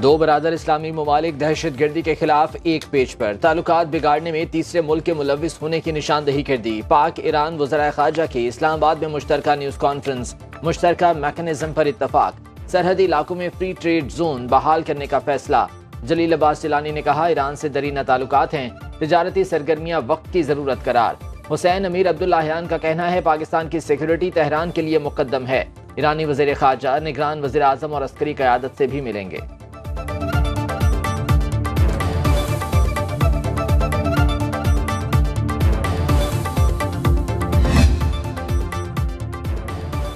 दो बरादर इस्लामी ममालिक दहशत गर्दी के खिलाफ एक पेज पर, ताल्लुकात बिगाड़ने में तीसरे मुल्क के मुलविस होने की निशानदही कर दी। पाक ईरान वज़राए ख़ारजा की इस्लामाबाद में मुश्तरका न्यूज़ कॉन्फ्रेंस, मुश्तरका मैकेनिज्म पर इत्तफाक। सरहदी इलाकों में फ्री ट्रेड जोन बहाल करने का फैसला। जलील अब्बास जिलानी ने कहा, ईरान से दरीना ताल्लुकात हैं, तिजारती सरगर्मियाँ वक्त की ज़रूरत करार। हुसैन अमीर अब्दुल्लाहियान का कहना है, पाकिस्तान की सिक्योरिटी तेहरान के लिए मुकद्दम है। ईरानी वज़ीर ख़ारजा निगरान वज़ीर आज़म और अस्करी क़यादत से भी मिलेंगे।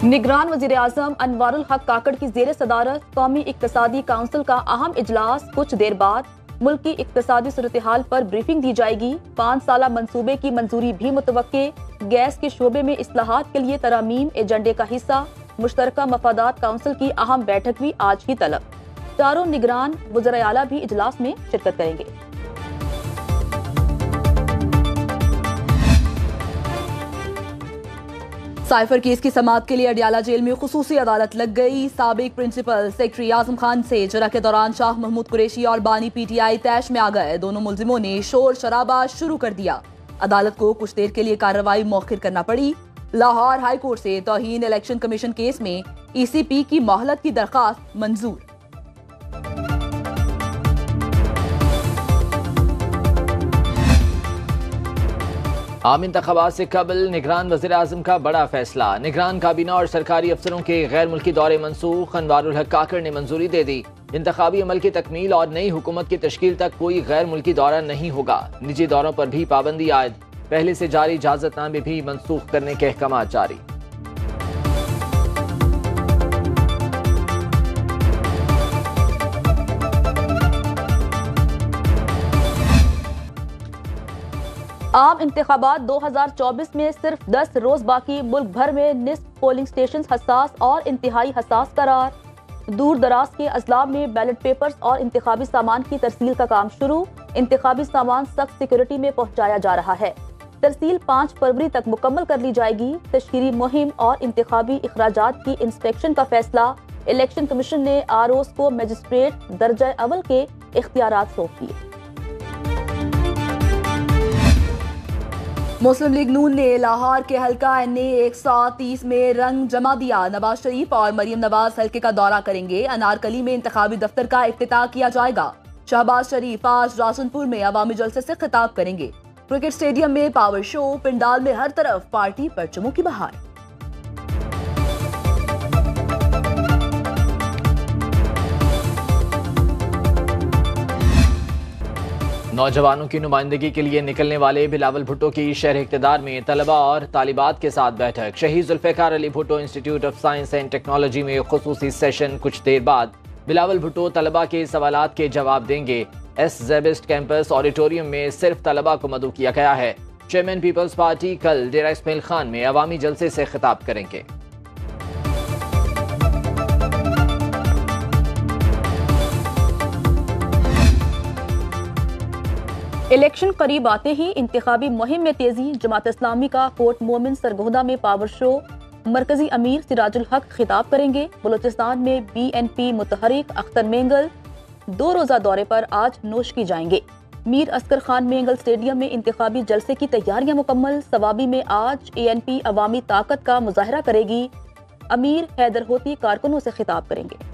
निगरान वज़ीर आज़म अनवारुल हक काकड़ की ज़ेर सदारत कौमी इक्तसादी काउंसिल का अहम इजलास। कुछ देर बाद मुल्क की इक्तसादी सूरत हाल पर ब्रीफिंग दी जाएगी। 5 साला मंसूबे की मंजूरी भी मुतवक्के। गैस के शोबे में इस्लाहात के लिए तरामीम एजेंडे का हिस्सा। मुश्तरका मफादात काउंसिल की अहम बैठक भी आज की तलब। चारों निगरान वज़राए आला भी इजलास में शिरकत करेंगे। साइफर केस की समाअत के लिए अडियाला जेल में खुसूसी अदालत लग गई। साबिक प्रिंसिपल सेक्रेटरी आजम खान से जरा के दौरान शाह महमूद कुरैशी और बानी पीटीआई तैश में आ गए। दोनों मुलजिमों ने शोर शराबा शुरू कर दिया। अदालत को कुछ देर के लिए कार्रवाई मौखिर करना पड़ी। लाहौर हाई कोर्ट से तौहीन इलेक्शन कमीशन केस में ईसीपी की मोहलत की दरखास्त मंजूर। आम इंतखाबात से कबल निगरान वज़ीर आज़म का बड़ा फैसला। निगरान काबीना और सरकारी अफसरों के गैर मुल्की दौरे मनसूख। अनवारुल हक काकड़ ने मंजूरी दे दी। इंतखाबी अमल की तकमील और नई हुकूमत की तश्कील तक कोई गैर मुल्की दौरा नहीं होगा। निजी दौरों पर भी पाबंदी आयद। पहले से जारी इजाजतनामे भी मनसूख करने के अहकाम जारी। आम इंतखाबात 2024 में सिर्फ 10 रोज बाकी। मुल्क भर में निस्फ पोलिंग स्टेशन हसास और इंतहाई हसास करार। दूर दराज के अजला में बैलेट पेपर्स और इंतखाबी सामान की तरसील का काम शुरू। इंतखाबी सामान सख्त सिक्योरिटी में पहुंचाया जा रहा है। तरसील 5 फरवरी तक मुकम्मल कर ली जाएगी। तशहीरी मुहिम और इंतखाबी इखराजात की इंस्पेक्शन का फैसला। इलेक्शन कमीशन ने आरओस को मजिस्ट्रेट दर्जा अव्वल के इख्तियारात सौंप दिए। मुस्लिम लीग नून ने लाहौर के हल्का NA 130 में रंग जमा दिया। नवाज शरीफ और मरियम नवाज हल्के का दौरा करेंगे। अनारकली में इंतखाबी दफ्तर का इफ्तिताह किया जाएगा। शहबाज शरीफ आज रासनपुर में अवामी जलसे से खिताब करेंगे। क्रिकेट स्टेडियम में पावर शो। पिंडाल में हर तरफ पार्टी परचमों की बहार। नौजवानों की नुमाइंदगी के लिए निकलने वाले बिलावल भुट्टो की शहर इक़्तिदार में तलबा और तालिबात के साथ बैठक। Shaheed Zulfikar Ali Bhutto institute of science and technology में खुसूसी सेशन। कुछ देर बाद बिलावल भुट्टो तलबा के सवालात के जवाब देंगे। एस ज़ेबिस्ट कैंपस ऑडिटोरियम में सिर्फ तलबा को मदऊ किया गया है। चेयरमैन पीपल्स पार्टी कल डेरा इस्माइल खान में अवामी जलसे से खिताब करेंगे। इलेक्शन करीब आते ही इंतखाबी मुहिम में तेजी। जमात इस्लामी का कोट मोमिन सरगोदा में पावर शो। मरकजी अमीर सिराजुल हक खिताब करेंगे। बलूचिस्तान में BNP मुतहरिक अख्तर मेंगल 2 रोजा दौरे पर आज नोश की जाएंगे। मीर अस्कर खान मेंगल स्टेडियम में इंतखाबी जलसे की तैयारियां मुकम्मल। सवाबी में आज ANP अवामी ताकत का मुजाहरा करेगी। अमीर हैदर होती कारकुनों से खिताब करेंगे।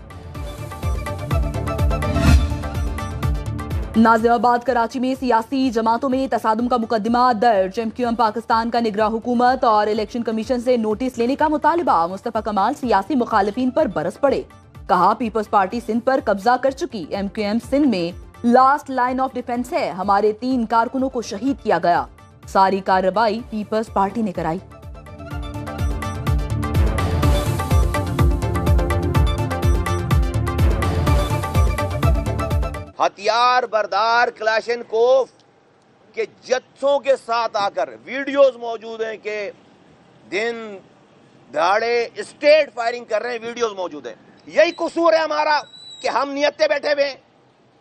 नाजिमाबाद कराची में सियासी जमातों में तसादुम का मुकदमा दर्ज। MQM पाकिस्तान का निगरां हुकूमत और इलेक्शन कमीशन से नोटिस लेने का मुतालिबा। मुस्तफा कमाल सियासी मुखालिफिन पर बरस पड़े। कहा, पीपल्स पार्टी सिंध पर कब्जा कर चुकी। MQM सिंध में लास्ट लाइन ऑफ डिफेंस है। हमारे 3 कारकुनों को शहीद किया गया। सारी कार्रवाई पीपल्स पार्टी ने कराई। हथियार बरदार क्लाशनकोफ के जत्थों के साथ आकर वीडियोस मौजूद हैं कि दिन दहाड़े स्टेट फायरिंग कर रहे हैं। वीडियोस मौजूद हैं। यही कसूर है हमारा कि हम नियत्ते बैठे हुए हैं।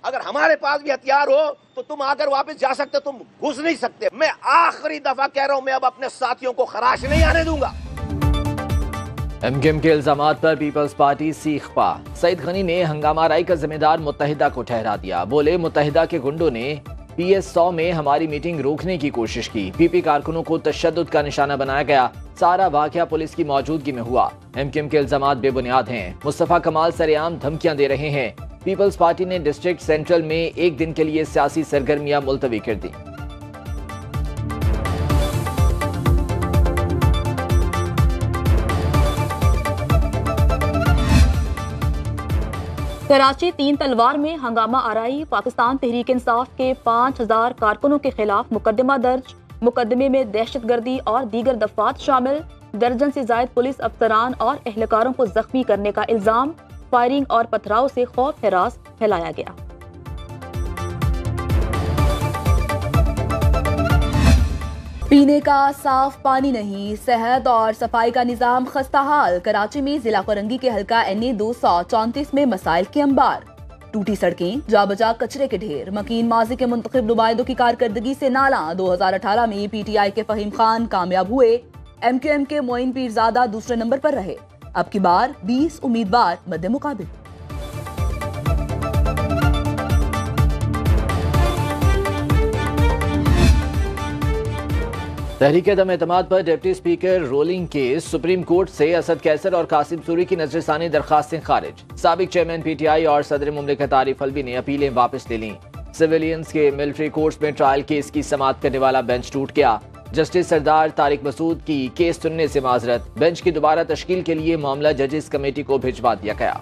अगर हमारे पास भी हथियार हो तो तुम आकर वापस जा सकते, तुम घुस नहीं सकते। मैं आखिरी दफा कह रहा हूं, मैं अब अपने साथियों को खराश नहीं आने दूंगा। एमक्यूएम के इल्जामात पर पीपल्स पार्टी सीख पा। सईद गनी ने हंगामा राई का जिम्मेदार मुत्तहिदा को ठहरा दिया। बोले, मुत्तहिदा के गुंडों ने PS100 में हमारी मीटिंग रोकने की कोशिश की। पीपी कारकुनों को तशद्दुद का निशाना बनाया गया। सारा वाकया पुलिस की मौजूदगी में हुआ। एमक्यूएम के इल्जामात बेबुनियाद हैं। मुस्तफा कमाल सरेआम धमकियां दे रहे हैं। पीपल्स पार्टी ने डिस्ट्रिक्ट सेंट्रल में एक दिन के लिए सियासी सरगर्मियां मुलतवी कर दी। कराची 3 तलवार में हंगामा आराई। पाकिस्तान तहरीक इंसाफ के 5000 कारकुनों के खिलाफ मुकदमा दर्ज। मुकदमे में दहशतगर्दी और दीगर दफात शामिल। दर्जन से जायद पुलिस अफसरान और एहलकारों को जख्मी करने का इल्जाम। फायरिंग और पथराव से खौफ हिरास फैलाया गया। पीने का साफ पानी नहीं, सेहत और सफाई का निजाम खस्ताहाल। कराची में जिला कोरंगी के हल्का NA 234 में मसाइल के अंबार। टूटी सड़कें, जा बजा कचरे के ढेर। मकीन माजी के मुंतखब नुमाइंदों की कारकर्दगी से नाला। 2018 में PTI के फहीम खान कामयाब हुए। MQM के मोइन पीरजादा दूसरे नंबर पर रहे। अब की बार 20 उम्मीदवार मद्दे मुकाबिल। तहरीक दम एतमाद पर deputy speaker rolling case. Supreme court से असद कैसर और कासिम सूरी की नजरसानी दरखास्तें खारिज। साबिक चेयरमैन PTI और सदर मुमलिकत आरिफ अलवी ने अपीलें वापस ले लीं। सिविलियंस के मिलिट्री कोर्ट्स में ट्रायल केस की समाअत करने वाला बेंच टूट गया। जस्टिस सरदार तारिक मसूद की केस सुनने से माजरत। बेंच की दोबारा तश्कील के लिए मामला जजेस कमेटी को भिजवा दिया गया।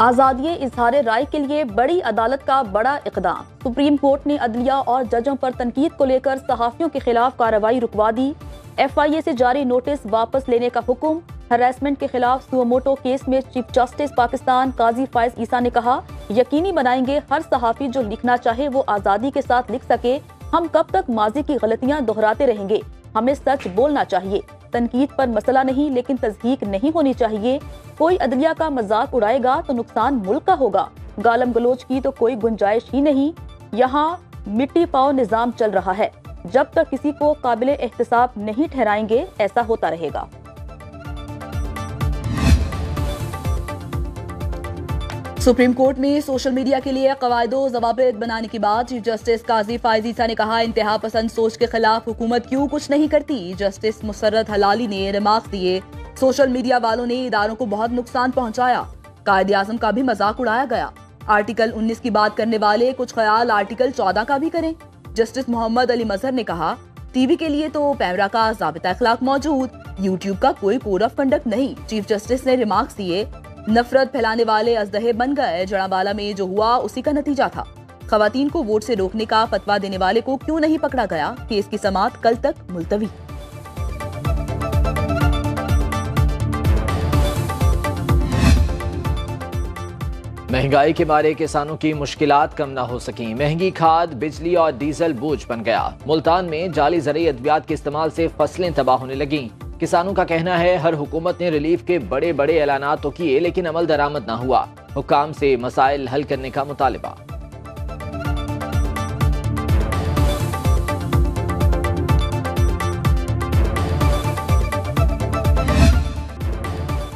आजादी इजहार राय के लिए बड़ी अदालत का बड़ा इकदाम। सुप्रीम कोर्ट ने अदलिया और जजों पर तनकीद को लेकर सहाफियों के खिलाफ कार्रवाई रुकवा दी। FIA से जारी नोटिस वापस लेने का हुक्म। हरासमेंट के खिलाफ सुमोटो केस में चीफ जस्टिस पाकिस्तान काजी फायज ईसा ने कहा, यकीनी बनाएंगे हर सहाफी जो लिखना चाहे वो आजादी के साथ लिख सके। हम कब तक माजी की गलतियां दोहराते रहेंगे? हमें सच बोलना चाहिए। तनकीद पर मसला नहीं, लेकिन तज़हीक नहीं होनी चाहिए। कोई अदलिया का मजाक उड़ाएगा तो नुकसान मुल्क का होगा। गालम गलोच की तो कोई गुंजाइश ही नहीं। यहाँ मिट्टी पाव निजाम चल रहा है। जब तक किसी को काबिले एहतसाब नहीं ठहराएंगे, ऐसा होता रहेगा। सुप्रीम कोर्ट में सोशल मीडिया के लिए कवायदो ज़वाबित बनाने के बाद चीफ जस्टिस काजी फायज ईसा ने कहा, इंतहा पसंद सोच के खिलाफ हुकूमत क्यों कुछ नहीं करती। जस्टिस मुसर्रत हलाली ने रिमार्क्स दिए, सोशल मीडिया वालों ने इदारों को बहुत नुकसान पहुंचाया। कायदे आज़म का भी मजाक उड़ाया गया। आर्टिकल 19 की बात करने वाले कुछ ख्याल आर्टिकल 14 का भी करें। जस्टिस मोहम्मद अली मजहर ने कहा, टीवी के लिए तो पैमरा का ज़ाबिता अखलाक मौजूद, यूट्यूब का कोई कोड ऑफ कंडक्ट नहीं। चीफ जस्टिस ने रिमार्क्स दिए, नफरत फैलाने वाले अजदहे बन गए। जड़ावाला में जो हुआ उसी का नतीजा था। खवातीन को वोट से रोकने का फतवा देने वाले को क्यों नहीं पकड़ा गया? केस की समाअत कल तक मुलतवी। महंगाई के मारे किसानों की मुश्किलात कम न हो सकी। महंगी खाद, बिजली और डीजल बोझ बन गया। मुल्तान में जाली ज़रूरी अद्वियात के इस्तेमाल से फसलें तबाह होने लगीं। किसानों का कहना है, हर हुकूमत ने रिलीफ के बड़े बड़े ऐलानात तो किए, लेकिन अमल दरामद न हुआ। हुक्काम से मसाइल हल करने का मुतालिबा।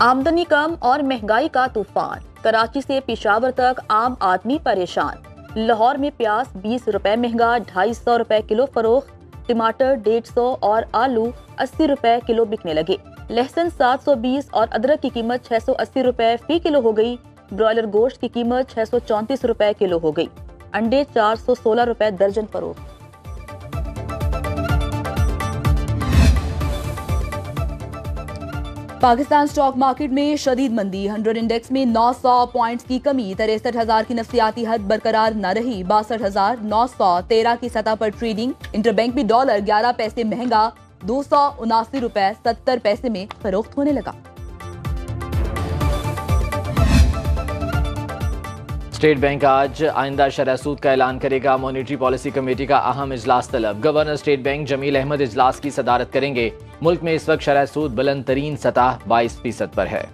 आमदनी कम और महंगाई का तूफान। कराची से पेशावर तक आम आदमी परेशान। लाहौर में प्याज 20 रुपए महंगा, 250 रुपए किलो फरोख्त। टमाटर 150 और आलू 80 रुपए किलो बिकने लगे। लहसुन 720 और अदरक की कीमत 680 रुपए फी किलो हो गई। ब्रॉयलर गोश्त की कीमत 634 रुपए किलो हो गई। अंडे 416 रुपए दर्जन फरोख्त। पाकिस्तान स्टॉक मार्केट में शदीद मंदी। 100 इंडेक्स में 900 पॉइंट्स की कमी। 63,000 की नफसियाती हद बरकरार न रही। 62,913 की सतह पर ट्रेडिंग। इंटरबैंक में डॉलर 11 पैसे महंगा, 279 रुपए 70 पैसे में फरोख्त होने लगा। स्टेट बैंक आज आइंदा शरह सूद का ऐलान करेगा। मॉनेटरी पॉलिसी कमेटी का अहम इजलास तलब। Governor state bank Jameel Ahmed इजलास की सदारत करेंगे। मुल्क में इस वक्त शरह सूद बुलंद तरीन सतह 22% पर है।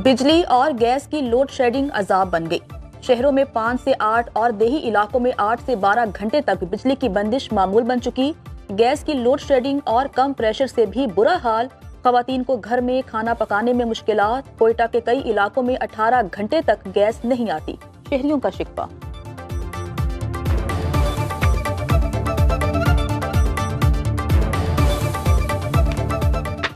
बिजली और गैस की लोड शेडिंग अजाब बन गई। शहरों में 5 से 8 और देही इलाकों में 8 से 12 घंटे तक बिजली की बंदिश मामूल बन चुकी। गैस की लोड शेडिंग और कम प्रेशर से भी बुरा हाल। खवातीन को घर में खाना पकाने में मुश्किलात। कोयटा के कई इलाकों में 18 घंटे तक गैस नहीं आती। शहरियों का शिकवा।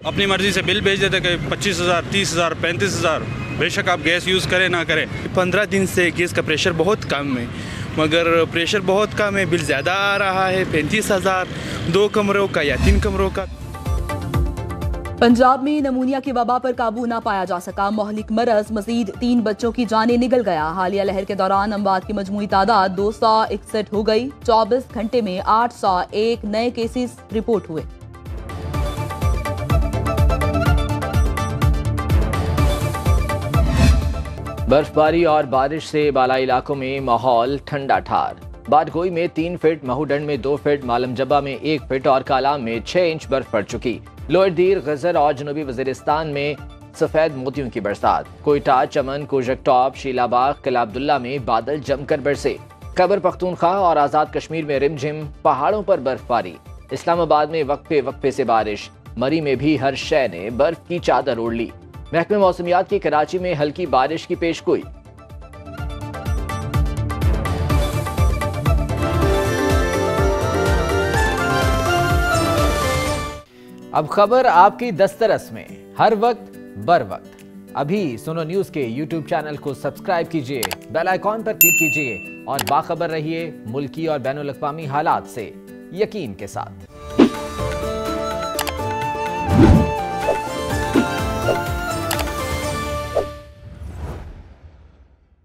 अपनी मर्जी से बिल भेज देते कि 25,000, 30,000, 35,000। बेशक आप गैस यूज़ करें ना करें। 15 दिन से गैस का प्रेशर बहुत कम है, मगर प्रेशर बहुत कम है, बिल ज़्यादा आ रहा है। 35,000 2 कमरों का या 3 कमरों का। पंजाब में नमूनिया की वबा पर काबू न पाया जा सका। मोहलिक मरज मजीद 3 बच्चों की जानें निगल गया। हालिया लहर के दौरान अमवात की मजमूई तादाद 261 हो गई। 24 घंटे में 801 नए केसेस रिपोर्ट हुए। बर्फबारी और बारिश से बालाई इलाकों में माहौल ठंडा ठार। बादगोई में 3 फीट, महूडंड में 2 फीट, मालम जब्बा में 1 फीट और कालाम में 6 इंच बर्फ पड़ चुकी। लोअर दीर, गजर और जनूबी वजीरिस्तान में सफेद मोतियों की बरसात। कोयटा, चमन, कोजक टॉप, शीलाबाग, किला अब्दुल्ला में बादल जमकर बरसे। खैबर पख्तूनख्वा और आजाद कश्मीर में रिमझिम, पहाड़ों पर बर्फबारी। इस्लामाबाद में वक्फे वक्फे से बारिश। मरी में भी हर शय ने बर्फ की चादर ओढ़ ली। महकमे मौसमियात की कराची में हल्की बारिश की पेशगोई। अब खबर आपकी दस्तरस में, हर वक्त बर वक्त। अभी सुनो न्यूज के यूट्यूब चैनल को सब्सक्राइब कीजिए, बेल आइकॉन पर क्लिक कीजिए और बाखबर रहिए मुल्की और बैनुल अक़वामी हालात से यकीन के साथ।